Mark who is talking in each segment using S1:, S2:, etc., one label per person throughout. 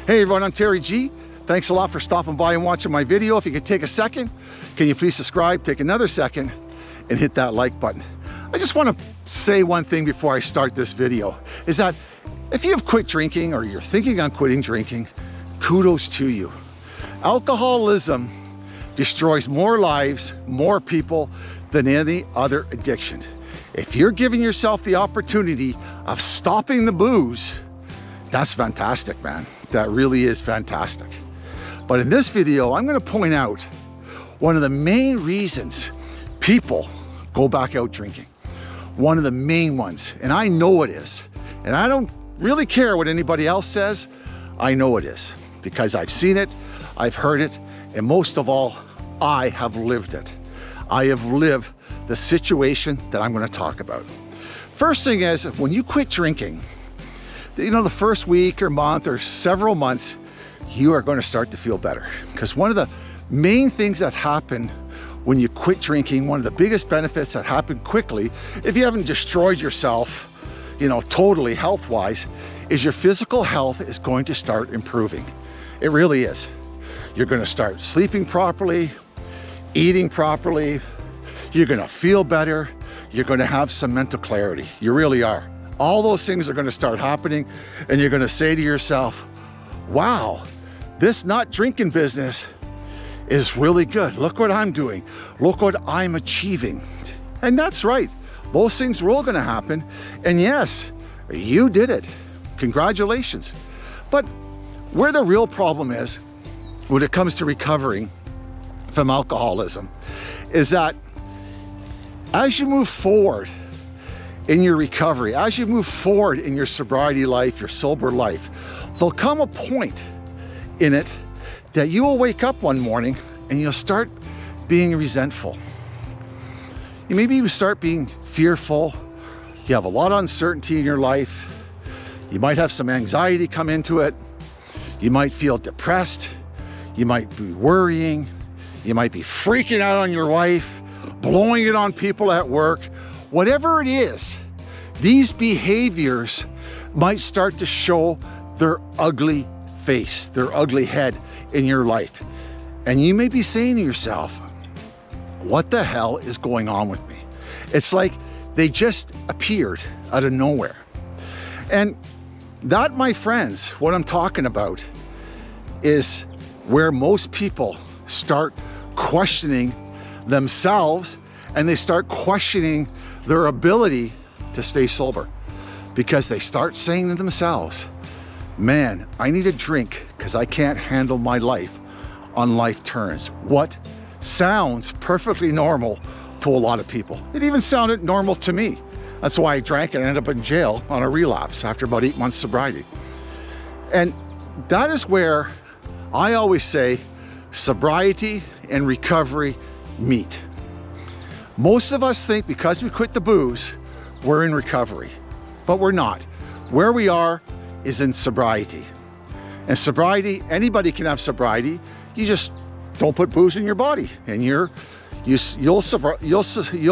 S1: Hey everyone, I'm Terry G. Thanks a lot for stopping by and watching my video. If you could take a second, can you please subscribe, take another second, and hit that like button. I just want to say one thing before I start this video, is that if you've quit drinking or you're thinking on quitting drinking, kudos to you. Alcoholism destroys more lives, more people than any other addiction. If you're giving yourself the opportunity of stopping the booze, that's fantastic, man. That really is fantastic. But in this video, I'm going to point out one of the main reasons people go back out drinking. One of the main ones, and I know it is. And I don't really care what anybody else says. I know it is because I've seen it, I've heard it, and most of all, I have lived it. I have lived the situation that I'm going to talk about. First thing is, when you quit drinking, you know, the first week or month or several months, you are going to start to feel better. Because one of the main things that happen when you quit drinking, one of the biggest benefits that happen quickly, if you haven't destroyed yourself, you know, totally health-wise, is your physical health is going to start improving. It really is. You're going to start sleeping properly, eating properly, you're going to feel better, you're going to have some mental clarity. You really are. All those things are going to start happening, and you're going to say to yourself, wow, this not drinking business is really good. Look what I'm doing. Look what I'm achieving. And that's right. Those things were all going to happen. And yes, you did it. Congratulations. But where the real problem is when it comes to recovering from alcoholism is that as you move forward in your recovery, as you move forward in your sobriety life, your sober life, there'll come a point in it that you will wake up one morning and you'll start being resentful. You start being fearful. You have a lot of uncertainty in your life. You might have some anxiety come into it. You might feel depressed. You might be worrying. You might be freaking out on your wife, blowing it on people at work. Whatever it is, these behaviors might start to show their ugly face, their ugly head in your life. And you may be saying to yourself, what the hell is going on with me? It's like they just appeared out of nowhere. And that, my friends, what I'm talking about is where most people start questioning themselves, and they start questioning their ability to stay sober, because they start saying to themselves, man, I need a drink because I can't handle my life on life terms. What sounds perfectly normal to a lot of people. It even sounded normal to me. That's why I drank and ended up in jail on a relapse after about 8 months sobriety. And that is where I always say sobriety and recovery meet. Most of us think because we quit the booze, we're in recovery, but we're not. Where we are is in sobriety. And sobriety, anybody can have sobriety. You just don't put booze in your body, and you'll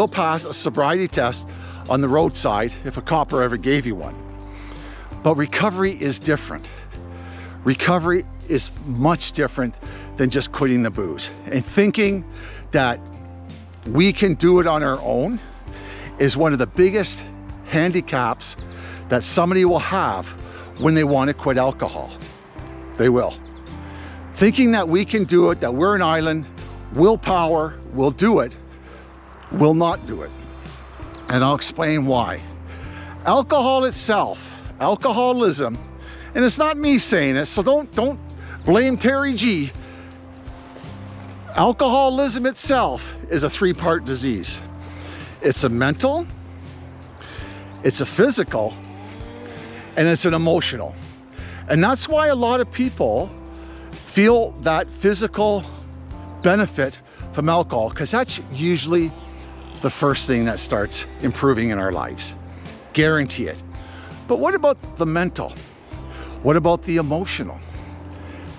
S1: pass a sobriety test on the roadside if a copper ever gave you one. But recovery is different. Recovery is much different than just quitting the booze. And thinking that we can do it on our own is one of the biggest handicaps that somebody will have when they want to quit alcohol. They will. Thinking that we can do it, that we're an island, willpower will do it, will not do it. And I'll explain why. Alcohol itself, alcoholism, and it's not me saying it, so don't blame Terry G. Alcoholism itself is a three-part disease. It's a mental, it's a physical, and it's an emotional. And that's why a lot of people feel that physical benefit from alcohol, because that's usually the first thing that starts improving in our lives. Guarantee it. But what about the mental? What about the emotional?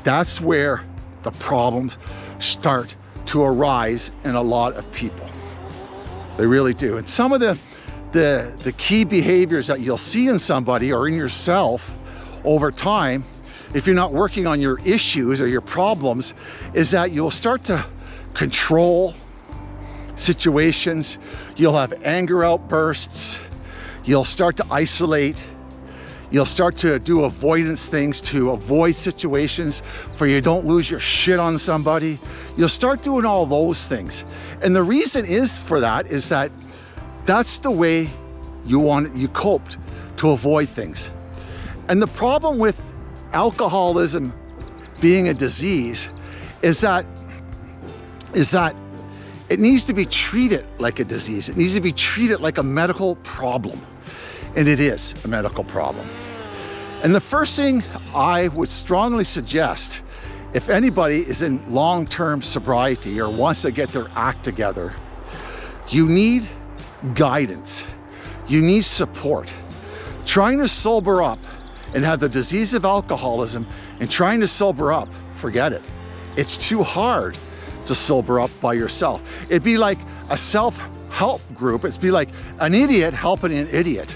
S1: That's where the problems start to arise in a lot of people. They really do. And some of the key behaviors that you'll see in somebody or in yourself over time if you're not working on your issues or your problems, is that you'll start to control situations. You'll have anger outbursts. You'll start to isolate. You'll start to do avoidance things to avoid situations for you don't lose your shit on somebody. You'll start doing all those things. And the reason is for that is that that's the way you coped to avoid things. And the problem with alcoholism being a disease is that it needs to be treated like a disease. It needs to be treated like a medical problem. And it is a medical problem. And the first thing I would strongly suggest, if anybody is in long-term sobriety or wants to get their act together, you need guidance. You need support. Trying to sober up and have the disease of alcoholism and trying to sober up, forget it. It's too hard to sober up by yourself. It'd be like a self-help group. It'd be like an idiot helping an idiot.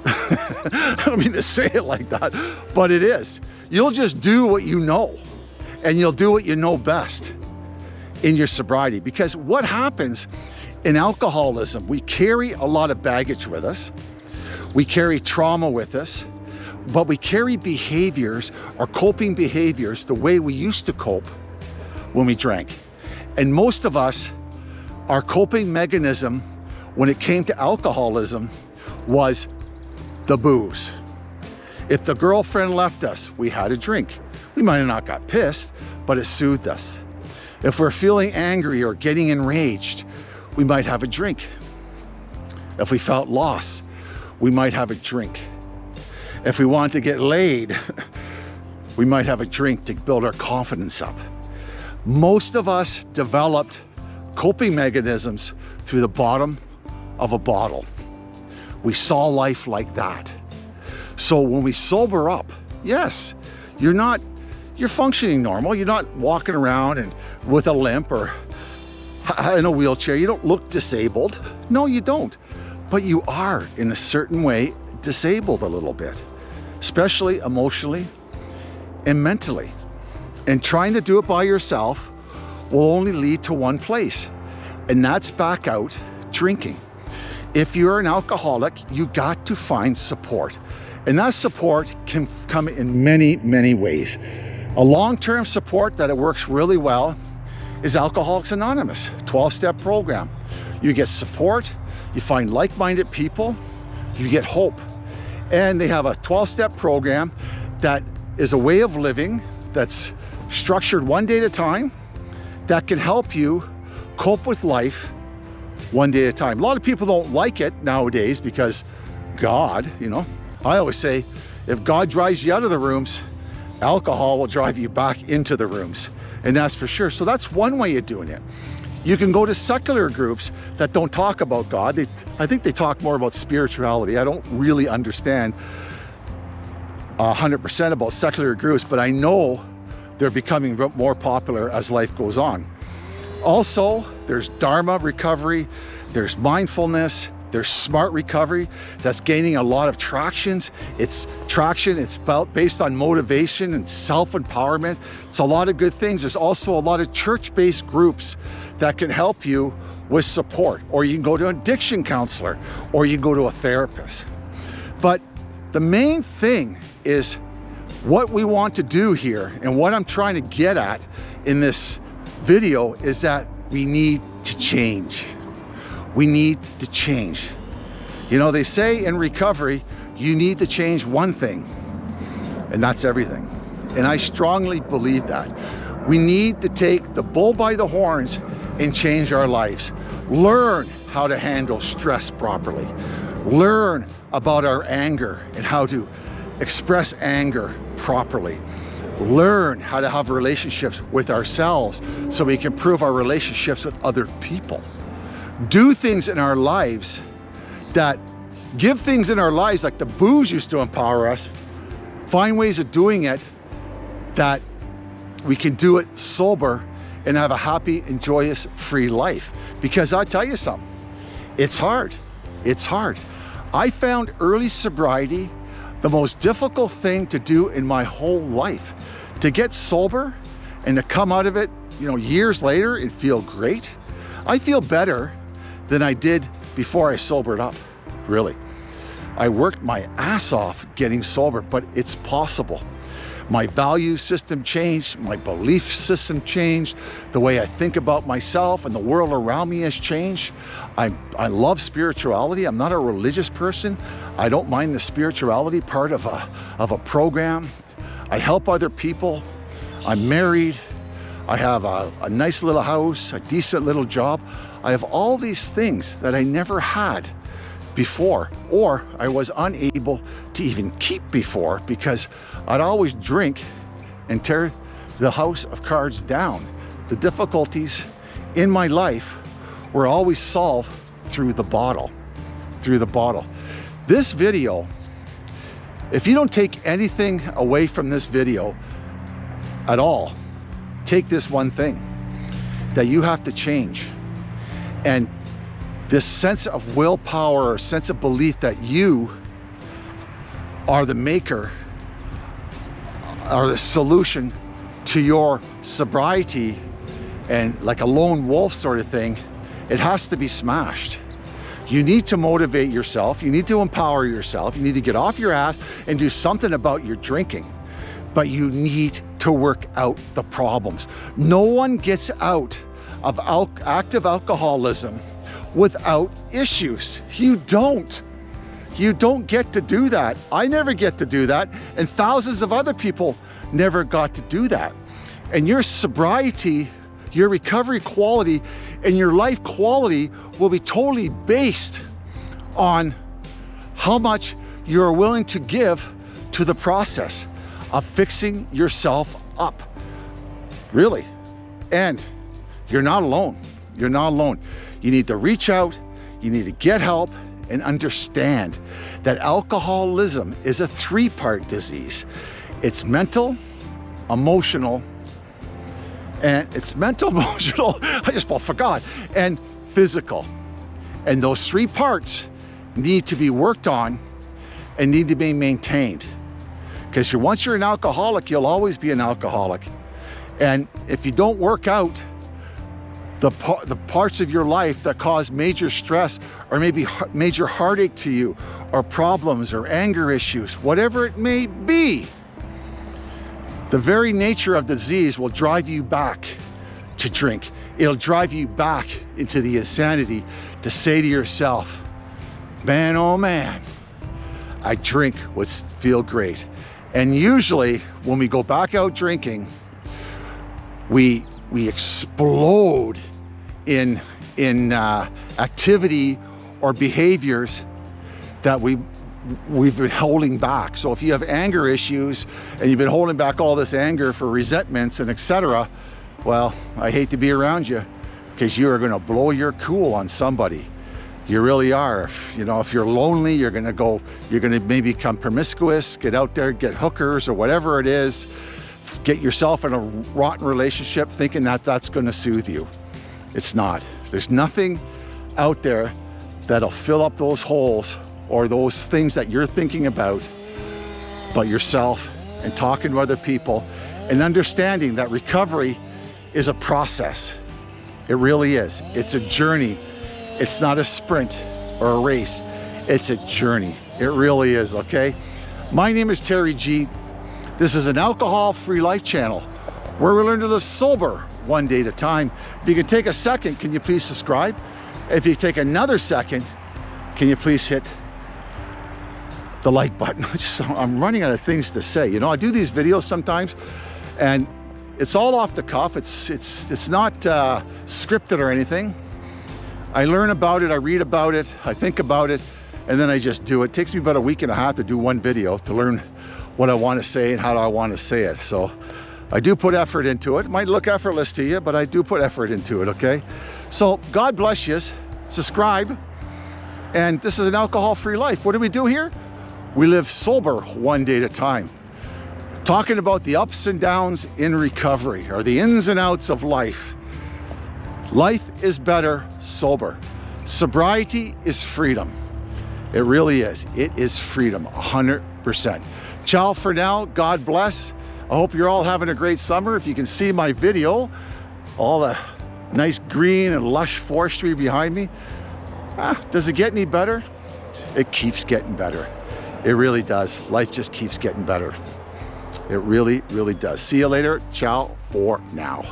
S1: I don't mean to say it like that, but it is. You'll just do what you know, and you'll do what you know best in your sobriety. Because what happens in alcoholism, we carry a lot of baggage with us. We carry trauma with us, but we carry behaviors or coping behaviors the way we used to cope when we drank. And most of us, our coping mechanism when it came to alcoholism was the booze. If the girlfriend left us, we had a drink. We might have not got pissed, but it soothed us. If we're feeling angry or getting enraged, we might have a drink. If we felt lost, we might have a drink. If we want to get laid, we might have a drink to build our confidence up. Most of us developed coping mechanisms through the bottom of a bottle. We saw life like that. So when we sober up, yes, you're functioning normal. You're not walking around and with a limp or in a wheelchair. You don't look disabled. No, you don't. But you are, in a certain way, disabled a little bit, especially emotionally and mentally. And trying to do it by yourself will only lead to one place, and that's back out drinking. If you're an alcoholic, you got to find support. And that support can come in many, many ways. A long-term support that it works really well is Alcoholics Anonymous, 12-step program. You get support, you find like-minded people, you get hope. And they have a 12-step program that is a way of living that's structured one day at a time that can help you cope with life one day at a time. A lot of people don't like it nowadays because God, I always say, if God drives you out of the rooms, alcohol will drive you back into the rooms. And that's for sure. So that's one way of doing it. You can go to secular groups that don't talk about God. I think they talk more about spirituality. I don't really understand 100% about secular groups, but I know they're becoming more popular as life goes on. Also, there's Dharma recovery, there's mindfulness, there's smart recovery that's gaining a lot of traction. It's based on motivation and self-empowerment. It's a lot of good things. There's also a lot of church-based groups that can help you with support, or you can go to an addiction counselor, or you can go to a therapist. But the main thing is what we want to do here, and what I'm trying to get at in this video is that we need to change. We need to change. They say in recovery, you need to change one thing, and that's everything. And I strongly believe that. We need to take the bull by the horns and change our lives. Learn how to handle stress properly. Learn about our anger and how to express anger properly. Learn how to have relationships with ourselves so we can improve our relationships with other people. Do things in our lives give things in our lives like the booze used to empower us. Find ways of doing it that we can do it sober and have a happy and joyous, free life. Because I tell you something, it's hard. It's hard. I found early sobriety the most difficult thing to do in my whole life. To get sober and to come out of it, years later and feel great. I feel better than I did before I sobered up, really. I worked my ass off getting sober, but it's possible. My value system changed, my belief system changed, the way I think about myself and the world around me has changed. I love spirituality. I'm not a religious person. I don't mind the spirituality part of a program. I help other people. I'm married. I have a nice little house, a decent little job. I have all these things that I never had before, or I was unable to even keep before, because I'd always drink and tear the house of cards down. The difficulties in my life were always solved through the bottle, This video, if you don't take anything away from this video at all, take this one thing, that you have to change. And this sense of willpower, sense of belief that you are the maker or the solution to your sobriety, and like a lone wolf sort of thing, it has to be smashed. You need to motivate yourself. You need to empower yourself. You need to get off your ass and do something about your drinking. But you need to work out the problems. No one gets out of active alcoholism without issues. You don't. You don't get to do that. I never get to do that, and thousands of other people never got to do that. And your sobriety, your recovery quality, and your life quality will be totally based on how much you're willing to give to the process of fixing yourself up, really. And you're not alone. You're not alone. You need to reach out, you need to get help, and understand that alcoholism is a three-part disease. It's mental, emotional, and I just about forgot, and physical. And those three parts need to be worked on and need to be maintained. Because once you're an alcoholic, you'll always be an alcoholic. And if you don't work out the parts of your life that cause major stress or maybe major heartache to you, or problems or anger issues, whatever it may be, the very nature of the disease will drive you back to drink. It'll drive you back into the insanity to say to yourself, man, oh man, I drink would feel great. And usually when we go back out drinking, we explode in activity or behaviors that we've been holding back. So if you have anger issues and you've been holding back all this anger for resentments and etc., well, I hate to be around you, because you are going to blow your cool on somebody. You really are. If you're lonely, you're going to maybe become promiscuous, get out there, get hookers or whatever it is, get yourself in a rotten relationship thinking that that's going to soothe you. It's not. There's nothing out there that'll fill up those holes or those things that you're thinking about but yourself, and talking to other people, and understanding that recovery is a process. It really is. It's a journey. It's not a sprint or a race. It's a journey. It really is, okay? My name is Terry G. This is an alcohol-free life channel where we learn to live sober one day at a time. If you can take a second, can you please subscribe? If you take another second, can you please hit the like button? I'm running out of things to say. I do these videos sometimes and it's all off the cuff. It's not scripted or anything. I learn about it, I read about it, I think about it, and then I just do it. It takes me about a week and a half to do one video to learn what I want to say and how I want to say it. So I do put effort into it. It might look effortless to you, but I do put effort into it, okay? So God bless you. Subscribe. And this is an alcohol-free life. What do we do here? We live sober one day at a time. Talking about the ups and downs in recovery, or the ins and outs of life. Life is better sober. Sobriety is freedom. It really is. It is freedom, 100%. 100%. Ciao for now. God bless. I hope you're all having a great summer. If you can see my video, all the nice green and lush forestry behind me. Does it get any better? It keeps getting better. It really does. Life just keeps getting better. It really, really does. See you later. Ciao for now.